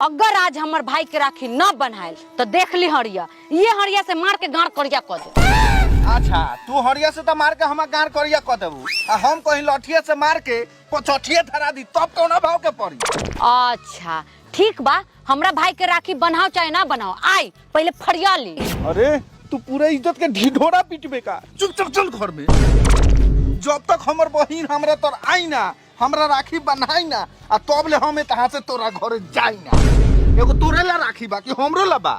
अगर आज हमार भाई के राखी न बनाए तो देख ली हरिया, ये हरिया से मार के गाड़ करिया कर दे। अच्छा तू हरिया से तो मार के हम गाड़ करिया कर देबू, हम कहीं लठिया से मार के पछठिया धरा दी तब कौना भाव के पड़ी। अच्छा ठीक बा, हमरा भाई के राखी बनाओ चाहे ना बनाओ, आई पहले फरिया ली। अरे तू पूरे इज्जत के ढिढोरा पीटबे का, चुप चुप चल घर में। जब तक हमर बहिन हमरा तोर आई ना, हमरा राखी बनाई ना, आ तब ले हम तहां से तोरा घर जाई ना। एगो तोरे ला राखी बा कि हमरो ला बा?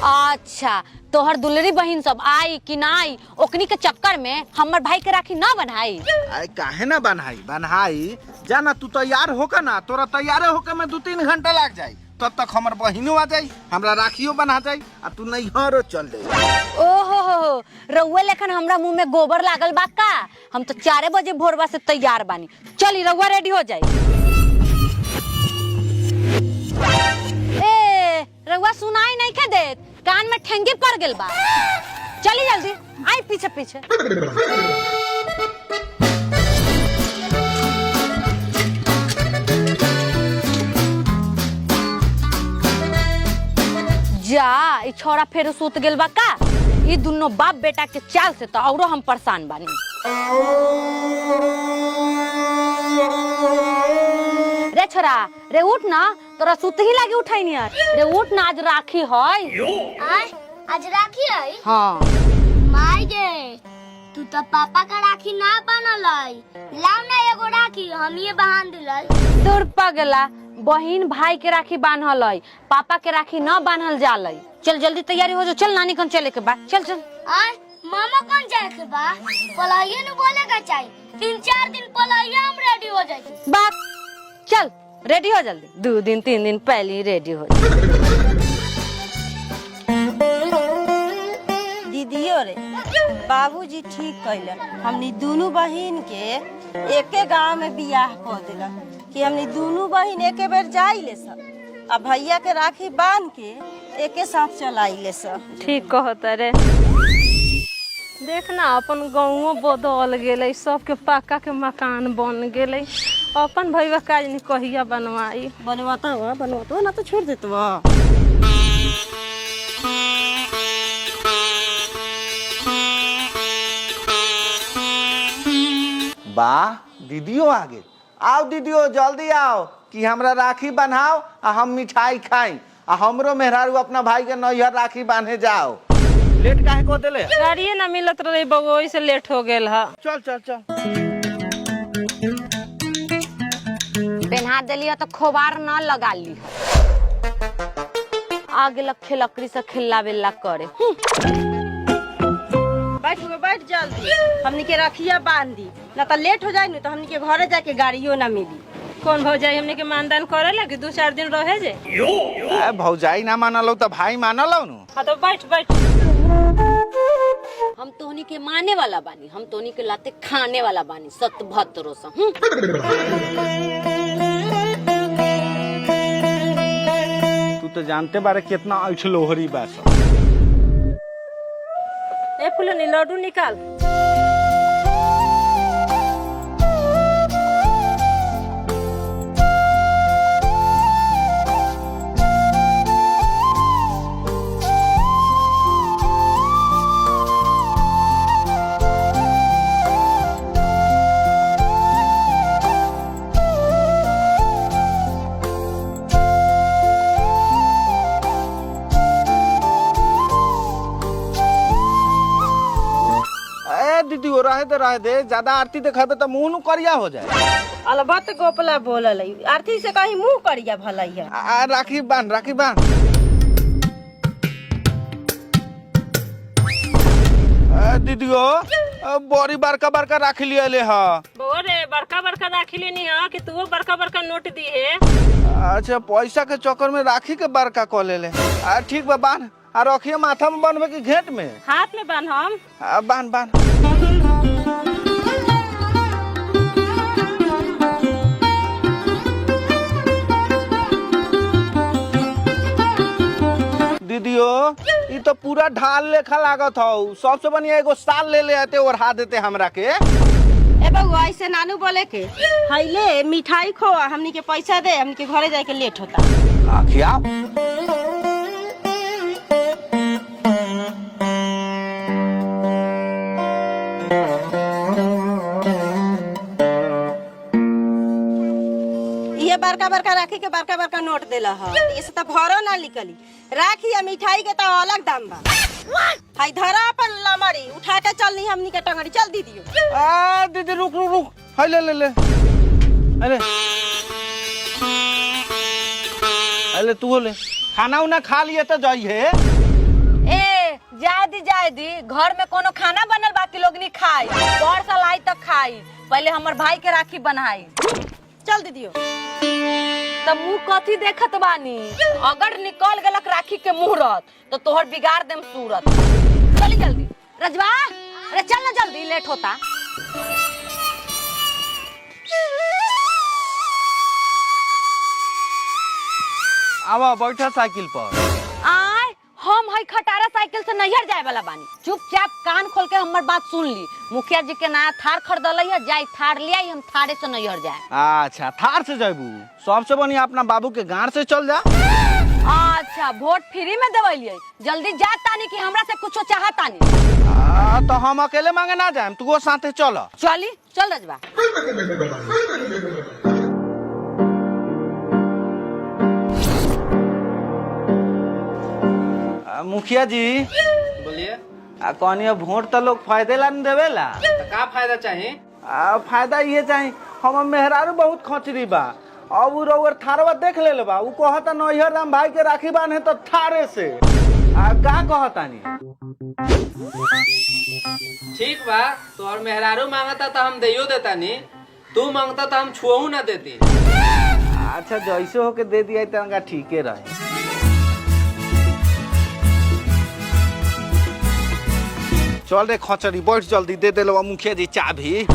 अच्छा तोहर दुलरी बहिन सब आई कि ना आई, ओकनी के चक्कर में हमर भाई के राखी ना बनाई। आई काहे ना बनाई जाना, तू तैयार होकर ना, तोरा तैयार होकर में 2-3 घंटा लग जाई, तब तक हमर बहिनो आ जाई, हमरा राखियो बना जाई, आ तू नैहरो चल जाई। ओहो रउआ लेखन हमरा मुंह में गोबर लागल बा का? हम तो 4 बजे भोरवा से तैयार बानी, चली रउआ रेडी हो जाई। ए रउआ सुनाई नहीं के देत, कान में ठेंगी पड़ गेल बा, चली जल्दी आई पीछे पीछे। जा ई छोरा फेर सूत गेल बा का? ई दोनों बाप बेटा के चाल से तो औरो हम परेशान बानी। रे छोरा रे उठ ना, तोरा सूत ही लागे उठाई नहीं यार। रे उठ ना, आज राखी है। आज राखी है? हाँ माई गे, तू तो पापा का राखी ना बनल है, लाव ना एगो राखी हम ये बांध दिलई। दूर पगला, बहिन भाई के राखी बांधल है, पापा के राखी न बांधल जाल। चल जल्दी तैयारी हो जाओ, चल नानी कन चले के बा, चल चल। मामा कौन जाए के बा? पलाइए न बोले का चाहिए, 3-4 दिन पलाइए हम रेडी हो जाए। बाप चल रेडी हो जल्दी, 2 दिन 3 दिन पहले ही रेडी हो। दीदियो रे बाबूजी ठीक कैले, हमनी दोनों बहिन के एके गांव में बियाह कर दिला कि हमनी दोनों बहिन एके बेर जाइले सब, अब भैया के राखी बांध के एके साथ चलाइले सब। ठीक कहता रे, देखना अपन गाँवो बदल गेले, सबके पक्का के मकान बन गेले, अपन भैया काज नहीं कहिया बनवाई। बनवाता ना तो छोड़ देत बा। बा दीदियो आ गेल, आओ दीदियो जल्दी आओ कि हमरा राखी बन्हाओ आ हम मिठाई खाई, आ हमरो मेहरारू अपना भाई के नैहर राखी बांधे जाओ। लेट काहे को देले? गाड़िए ना मिलत रही बबू, से लेट हो गेल है। चल चल चल। पहना दिलियो तो खोबार न लगा ली, आगे लखे लकड़ी से खिल्ला बिल्ला करे। बैठ जल्दी, हमनी के राखिया बांध दी, ना तो लेट हो जाए न तो हमनी के घरे जाके गाड़ियों ना मिली। कौन भौजाई हमने के मानदान करे लगे 2-4 दिन रहे जे। भौजाई ना मानलो तो भाई मानलो नु। हाँ तो बैठ। हम तोहनी के माने वाला बानी, हम तोहनी के लाते खाने वाला बानी, सत भत्तरो सा। तू तो जानते बारे कितना ऐठ लोहरी बा। ए फुलनी लड्डू निकाल। दीदी वो रहे दे, ज्यादा आरती देखेबे तो मुंह नु करिया हो जाए। अलबत गोपला बोलल, आरती से कहीं मुंह करिया भलैया। राखी बांध। दीदियो बड़ी बड़का राखी लिया ले हा। बोरे बड़का राखी लेनी है कि तू बड़का नोट दी है। अच्छा पैसा के चक्कर में राखी के बड़का कॉल ले। ठीक बा बांध, आ रखिए माथा में बांधबे की घेट में? हाथ में बांध। हम बांध। दीदियो ये तो पूरा ढाल लेखा लागत हो, सबसे बढ़िया एगो साल ले आते और हा देते हमरा के। ए बउआ ऐसे नानू बोले के हईले मिठाई खो, हमनी के पैसा दे, हमनी के घरे जाके लेट होता। खियाओ। ये बड़का बड़का राखी के बड़का बड़का नोट देला ह इसे तो भरो ना निकली। राखी या मिठाई के तो अलग दाम बा। हाय धरा अपन लमड़ी उठा के चलनी हमनी के टंगड़ी चल दीदी। दीदी रुक रुक रुक, हाय ले ले ले, अरे अरे तू ले खाना उना खा लिए तो जाइए। ए जाए दी घर में कोनो खाना बनल बाकी लोग नहीं खाई, और साल आई तक खाई, पहले हमर भाई के राखी बनाई। चल दीदियो। तब मुंह कथी देखत बानी, अगर निकल गलक राखी के मुहूर्त तो तोहर बिगाड़ देम सूरत। चली जल्दी रजवा, अरे चल ना जल्दी, लेट होता। आवा बैठा साइकिल पर। आय हम हई खटारा साइकिल से नैहर जाए वाला बानी, चुपचाप कान खोल के हमर बात सुन ली। मुखिया जी के नया थार खरीदल है, जाई थार ले आई, हम थारे से नैहर जाए। अच्छा थार से जाबू, सबसे बढ़िया अपना बाबू के गांव से चल जा। अच्छा वोट फ्री में देवलिए, जल्दी जा तानी कि हमरा से कुछो चाहतानी। तो हम अकेले मांगे ना जाए, तू साथे चल। चली चल रजवा। मुखिया जी बोलिए। कहनी वोट तो लोग फायदे ला नहीं देवेला, तो का फायदा चाहिए? फायदा ये चाहिए, हम मेहरारू बहुत खचरी बा, अब उ रउर थारवा देख ले बा, उ कहता नैहर राम भाई के राखी बांधे तो थारे से का कहतानी। ठीक बा, तो और मेहरारू मांगता तो हम देयो देता नहीं, तू मांगता तो हम छुआऊ ना देती। अच्छा जैसे होके दे दिया तंगा ठीके रहे। चल रे खचरी बैठ जल्दी, दे दे लो मुखिया जी चाबी।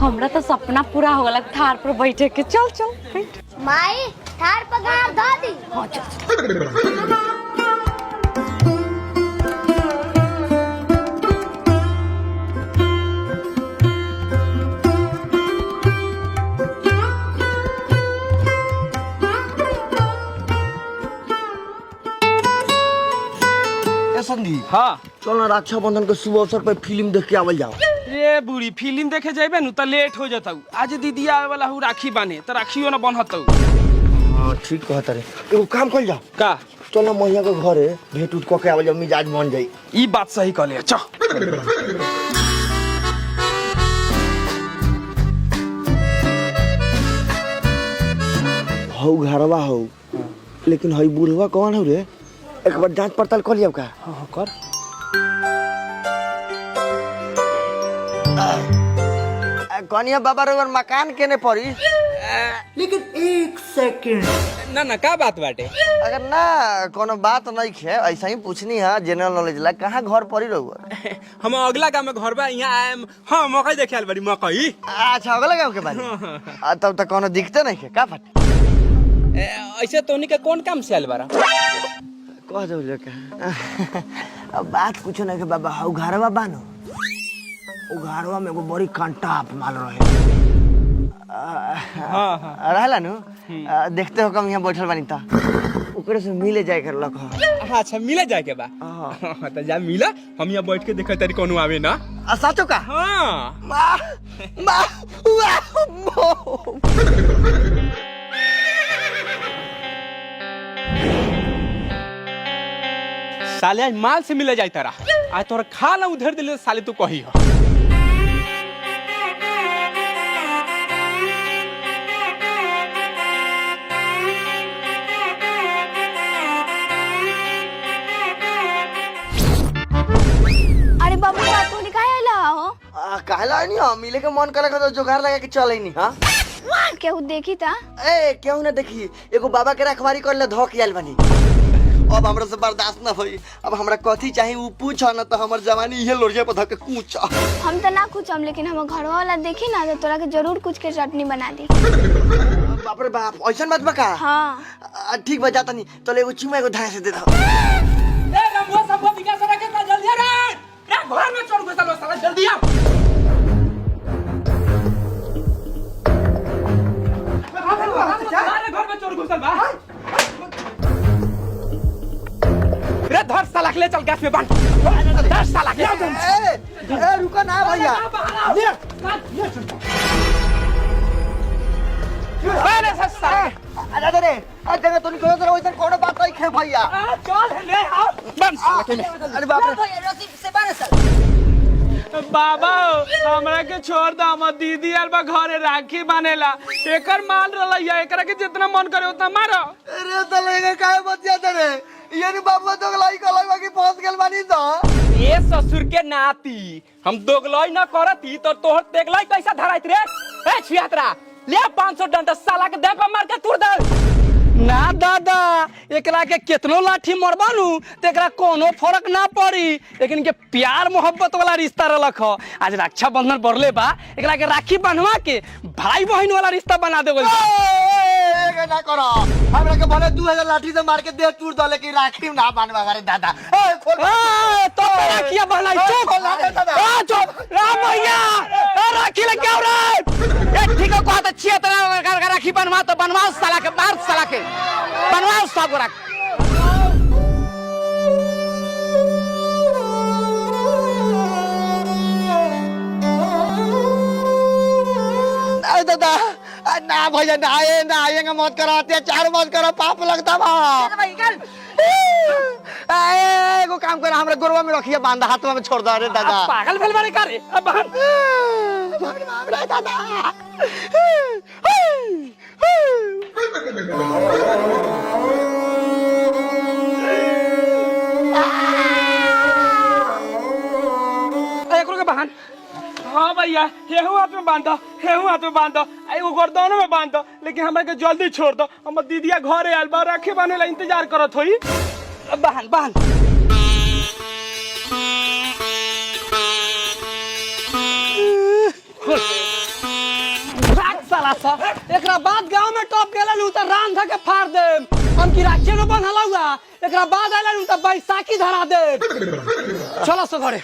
हमरा तो सपना पूरा हो गलक थार पर बैठे के। चल चल बैठ। माई थार पगार धा दी। हाँ चल। संदीप हाँ चल ना रक्षाबंधन के शुभ अवसर पर फिल्म देख के आवल जाओ। रे बूढ़ी फिल्म देखे जाबे नु त लेट हो जतौ। आज दीदी आवे वाला हूँ राखी बाने तो राखियो न बन्हतौ। हाँ ठीक कहता रे, एगो काम कर जाओ। का? चल ना मैया के घरे भेंट उठ के आवल जाओ, मिजाज बन जाई। ई बात सही कहले छ। हौ घरवा हौ, लेकिन हई बुढ़वा कौन हौ रे? एक बार जांच पड़ताल कर लिया का। हाँ कर। कनिया बाबा रे मकान केने पड़ी? लेकिन एक सेकंड ना ना का बात बाटे? अगर ना कोनो बात नहीं है, ऐसा ही पूछनी है जनरल नॉलेज ला, कहाँ घर पड़ी रहुआ? हम अगला गांव में घर बा, यहाँ आएम। हाँ मकई देखे आल बड़ी मकई। अच्छा अगला गाँव के बारे। तब तक कोनो दिखते नहीं है का फट? ऐसे तोनी के कौन काम से आल बारा? कह दो का। अब बात कुछ नहीं के बाबा, हौ घरवा बानो, उ घरवा में एगो बड़ी कांटा माल रहे। रहला नु, देखते हो कम यहाँ बैठल बानी ता, ओकरे से मिले जाए कर लक। अच्छा मिले जाए के बा? हाँ तो जा मिला, हम यहाँ बैठ के देखे तारी कोनो आवे ना। साचो का? हाँ साले आज माल से मिले जाए तारा, आज तोरा खा ला उधर दिले साले तू कही हो। अरे बाबू बात को निकाय ला हो। कहला नहीं हो, मिले के मन करे तो जुगाड़ लगा के चले नहीं। हाँ केहू देखी ता? ए केहू ना देखी, एगो बाबा के रखवारी कर ले धोक आयल बनी। अब हमरा से बर्दाश्त ना होई, अब हमरा कथी चाहिए उ पूछ ना, तो हमर जवानी इहे लोरिया पर धके कूच। हम तो ना कुछ हम, लेकिन हम घर वाला देखी ना तो तोरा के जरूर कुछ के चटनी बना दी। बाप रे बाप, ऐसा बात बा का? हाँ ठीक बा, जाता नहीं तो एगो चुमा एगो धाय से दे दो। ए रमुआ सब विकास रखे ता जल्दी रे, घर में चढ़ घुसा लो साला, जल्दी आ। घर में चोर घुसल बा। धर साला ले चल गैस में बांध धर साला के ए रुको ना भैया अरे सस्ता अरे तो निकलो जरा इधर कोनो बात नहीं खे भैया चल ले आओ बंद साला के में अरे बाप रे भैया रसीद से बारे सर बाबा हमरा के छोड़ द हमर दीदी आर बा घरे राखी बनेला एकर माल रहलैया एकरा के जितना मन करे उतना मारो अरे तो लेके काहे मत जाते रे ये नी बाबू तो लाई कलाई बाकी पहुंच गेल बानी तो ए ससुर के नाती हम दोगलाई ना करती तो तोहर तेगलाई कैसा धराइत रे ए छियात्रा ले 500 डंडा साला के देह पर मार के तुर दे ना दादा एकरा के कितनो लाठी मरबानू त एकरा कोनो फर्क ना पड़ी लेकिन के प्यार मोहब्बत वाला रिश्ता रलख आज रक्षा बंधन बढ़ले बा एकरा के राखी बंधवा के भाई बहन वाला रिश्ता बना देबो ए ना करो हमरा के भले 2000 लाठी से मार के देह टूट दले की राखी ना बनवा करे दादा ए खोल ए तो राखिया बहलाई चुप आ चुप राम भैया ए राखी ले क्या रे ए ठीक है कहत छिए तरह राखी बनवा तो बनवाओ साला के मार साला के बनवाओ सब राख अरे दादा ना भैया ना आएगा मत करो अत्याचार मत करो पाप लगता बा एगो काम कर हमरा गोरवा में रखिए बांधा हाथवा में छोड़ दो अरे दादा पागल भेल बारे का रे अब भगवान दादा एकरो के बहन हां भैया हेहू हाथ में बांध एगो गर्दनों में बांध लेकिन हमरा के जल्दी छोड़ दो हमर दीदिया घरे आइल बा राखी बनेला इंतजार करत होई बहन साला सा एकरा बाद गांव में टॉप गेला नु त रान ध के फाड़ दे हम की राखी न बंधला हुआ एकरा बाद आइला नु त बैसाखी धरा दे चलो सो घरे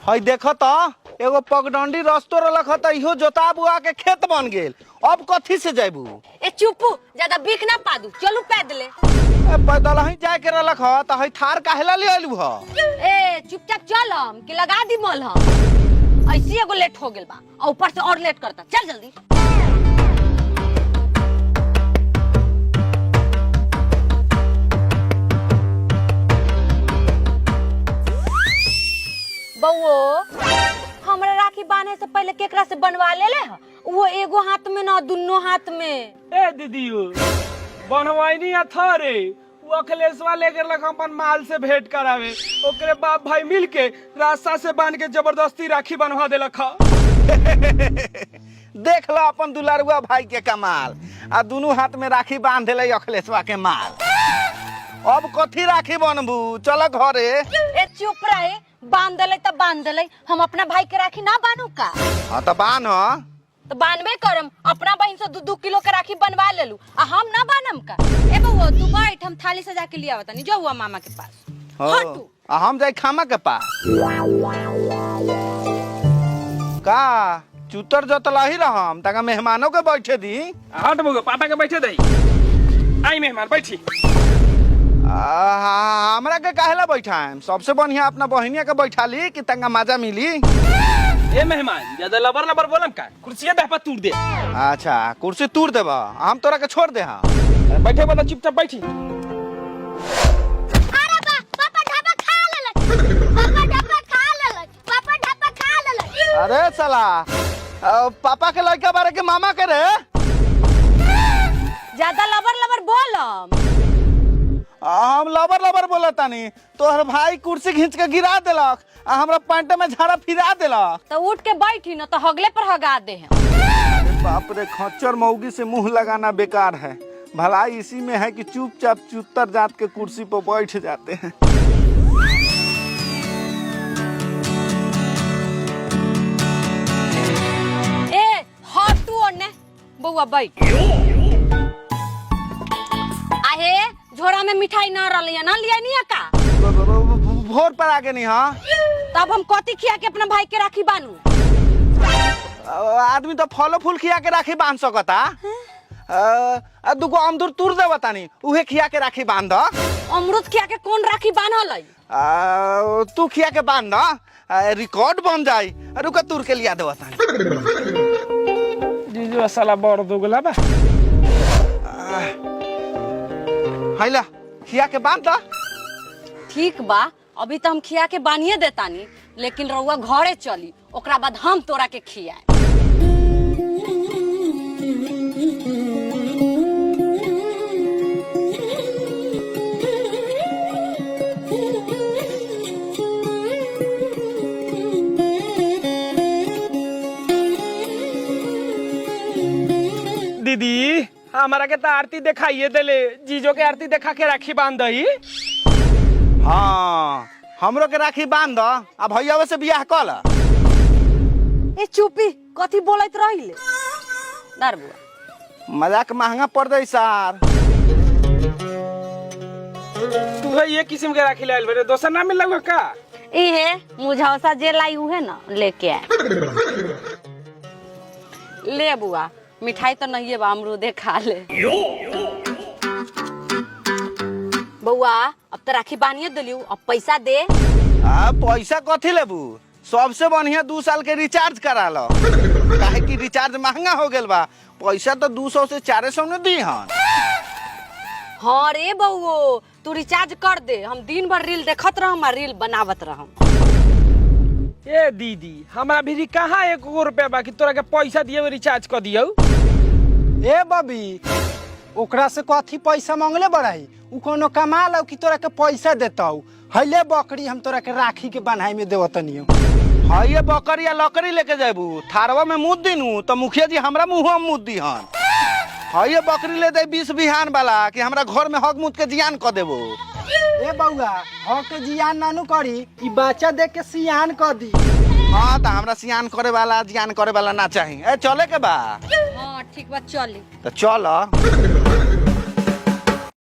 हई देखो तो एगो पगडंडी रस्तो रलख त इहो जोता बुआ के खेत बन गेल अब कथी से जाइबू ए चुप ज्यादा बिख ना पादू चलू पैदले ए पैदल ही जाए के रलख त हई थार काहेला ले आइलू ह ए चुपचाप चल हम कि लगा दी मल हम ऐसी एगो लेट हो गेल बा और ऊपर से और लेट करता चल जल्दी बउओ हमरा राखी बांधे से पहले केकरा से बनवा ले ह वो एगो हाथ में ना दुनो हाथ में ए दीदियो बनवाइनी अथरे वो अखिलेशवा लेकर लख अपन माल से भेंट करावे ओकरे बाप भाई मिल के रास्ता से बांध के जबरदस्ती राखी बनवा देलक देख लो अपन दुलारुआ भाई के कमाल आ दोनों हाथ में राखी बांध देले अखिलेशवा के माल अब कथी राखी बनबू चल घरे ए चुप रहे बांध देले हम अपना भाई के राखी ना बानू का हां त बान तो बानबे करम अपना बहन से 2-2 किलो के राखी बनवा लेलू आ हम ना बानम का ए बउआ तू बैठ हम थाली सजा के लिया बतानी जो हुआ मामा के पास हटू आ हम जाई खामा के पास का चूतर जतलाही रहम तका मेहमानों के बैठे दी हट बगो पापा के बैठे दई आई मेहमान बैठी हमरा के काहेला बैठाएम सबसे बढ़िया अपना बहनिया के बैठा ली कि तंगा मजा मिली ए मेहमान ज्यादा लबर बोलम का कुर्सिया देह पर तूड़ दे अच्छा कुर्सी तूड़ देबा हम तोरा के छोड़ दे हां बैठे वाला चुपचाप बैठी अरे बा पापा ढाबा खा लेलक पापा ढाबा खा लेलक अरे साला पापा के लड़का बारे के मामा के रे ज्यादा लबर बोलम हम लबर बोलतानी तोहर भाई कुर्सी खींच के गिरा देलक आ हमरा पैंट में झाड़ा फिरा देलक तो उठ के बैठी न तो हगले पर हगा दे हम बाप रे खच्चर मौगी से मुंह लगाना बेकार है भलाई इसी में है कि चुपचाप चुत्तर जात के कुर्सी पर बैठ जाते हैं बउआ बैठ। आहे झोरा में मिठाई ना रलिया ना लिया नहीं का? भोर पर आगे नहीं हाँ। तब हम कथी खिया के अपना भाई के राखी बानू? आदमी तो फलो फूल खिया के राखी बांध सकता। दुगो अमदुर तुर दे बतानी उहे खिया के राखी बांध। अमरूद खिया के कौन राखी बांधल है? तू खिया के बांध रिकॉर्ड बन जाई। रुका तुर के लिया दे बतानी। जीजू साला बड़ दोगला बा। हैला खिया के बांध दा। ठीक बा, अभी तो हम खिया के बानिए देतानी, लेकिन रउआ घरे चली, ओकरा बाद हम तोरा के खियाए। दीदी हमारा के तो आरती दिखाइए देले, जीजो के आरती देखा के राखी बांध दही। हाँ हमरो के राखी बांध दा। अब भैया से बियाह कल। ए चुपी, कथी बोलत रहिले? डर बुआ मजाक महंगा पड़ जाई सार। तू है ये किस्म के राखी लाइल बरे, दोसर ना मिल का? इहे मुझौसा जे लाई उहे ना लेके आए। ले बुआ, मिठाई तो नहीं है बा, अमरूदे खा ले। बउआ अब तो राखी बानिए दिलियो, अब पैसा दे। पैसा कथी लेबू? सबसे बढ़िया 2 साल के रिचार्ज करा लो। काहे कि रिचार्ज महंगा हो गेल बा। पैसा तो 200 से 400 में दी हन। हाँ रे बउओ, तू रिचार्ज कर दे, हम दिन भर रील देखत रहम और रील बनावत रहम। ए दीदी हमरा भी कहाँ 1 रुपया बाकी तोरा के पैसा दिए रिचार्ज कर दियो। ए बबी ओकरा से कथी पैसा मांगले बड़ाई? उ कोनो कमा लो कि तोरा के पैसा देताऊ। हइले बकरी हम तोरा के राखी के बनाई में देवतनियो। हाँ ये बकरी या लकड़ी लेके जाबू थारवा में मुद दिनू तो मुखिया जी हमरा मुँह मुद दी हन। हाँ ये बकरी ले दे 20 बिहान वाला कि हमरा घर में हक मुद के जियान कर देबो। ए बउआ हक के जियान नानू करी, ई बच्चा देख के सियान कर दी। हाँ तो हमरा सियान करे वाला जियान करे वाला ना चाही। ए चले के बा? हाँ ठीक बा, चली। तो चल।